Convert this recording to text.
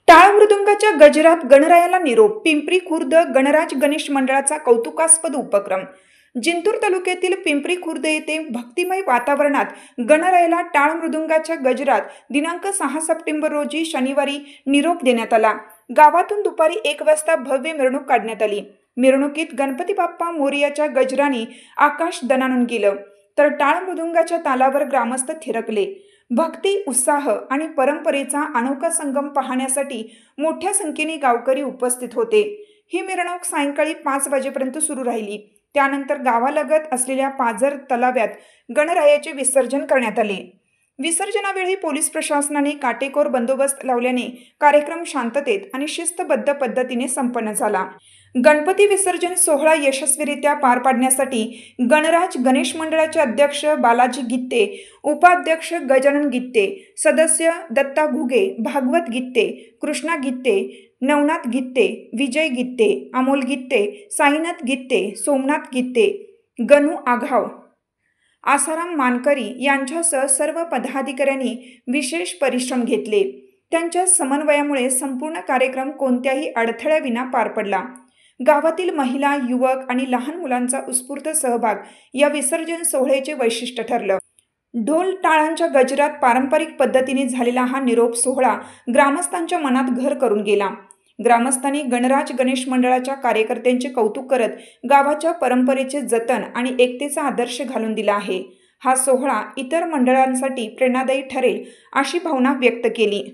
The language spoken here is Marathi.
टाळ मृदुंगाच्या गजरात गणरायाला निरोप. पिंपरी खुर्द गणराज गणेश मंडळाचा कौतुकास्पद उपक्रम. जिंतूर तालुक्यातील पिंपरी खुर्द येथे भक्तिमय वातावरणात गणरायाला टाळ मृदुंगाच्या गजरात दिनांक 6 सप्टेंबर रोजी शनिवारी निरोप देण्यात आला. गावातून दुपारी 1 वाजता भव्य मिरवणूक काढण्यात आली. मिरवणुकीत गणपती बाप्पा मोरयाच्या गजराने आकाश दणाणून गेलं, तर टाळ मृदुंगाच्या तालावर ग्रामस्थ थिरकले. भक्ती, उत्साह आणि परंपरेचा अनोखा संगम पाहण्यासाठी मोठ्या संख्येने गावकरी उपस्थित होते. ही मिरवणूक सायंकाळी 5 वाजेपर्यंत सुरू राहिली. त्यानंतर गावालगत असलेल्या पाझर तलाव्यात गणरायाचे विसर्जन करण्यात आले. विसर्जनावेळी पोलीस प्रशासनाने काटेकोर बंदोबस्त लावल्याने कार्यक्रम शांततेत आणि शिस्तबद्ध पद्धतीने संपन्न झाला. गणपती विसर्जन सोहळा यशस्वीरित्या पार पाडण्यासाठी गणराज गणेश मंडळाचे अध्यक्ष बालाजी गित्ते, उपाध्यक्ष गजानन गित्ते, सदस्य दत्ता घुगे, भागवत गित्ते, कृष्णा गित्ते, नवनाथ गित्ते, विजय गित्ते, अमोल गित्ते, साईनाथ गित्ते, सोमनाथ गित्ते, गणू आघाव, आसाराम मानकरी यांच्यासह सर्व पदाधिकाऱ्यांनी विशेष परिश्रम घेतले. त्यांच्या समन्वयामुळे संपूर्ण कार्यक्रम कोणत्याही अडथळ्याविना पार पडला. गावातील महिला, युवक आणि लहान मुलांचा उत्स्फूर्त सहभाग या विसर्जन सोहळ्याचे वैशिष्ट्य ठरलं. ढोल टाळांच्या गजरात पारंपरिक पद्धतीने झालेला हा निरोप सोहळा ग्रामस्थांच्या मनात घर करून गेला. ग्रामस्थांनी गणराज गणेश मंडळाच्या कार्यकर्त्यांचे कौतुक करत गावाच्या परंपरेचे जतन आणि एकतेचा आदर्श घालून दिला आहे. हा सोहळा इतर मंडळांसाठी प्रेरणादायी ठरेल अशी भावना व्यक्त केली.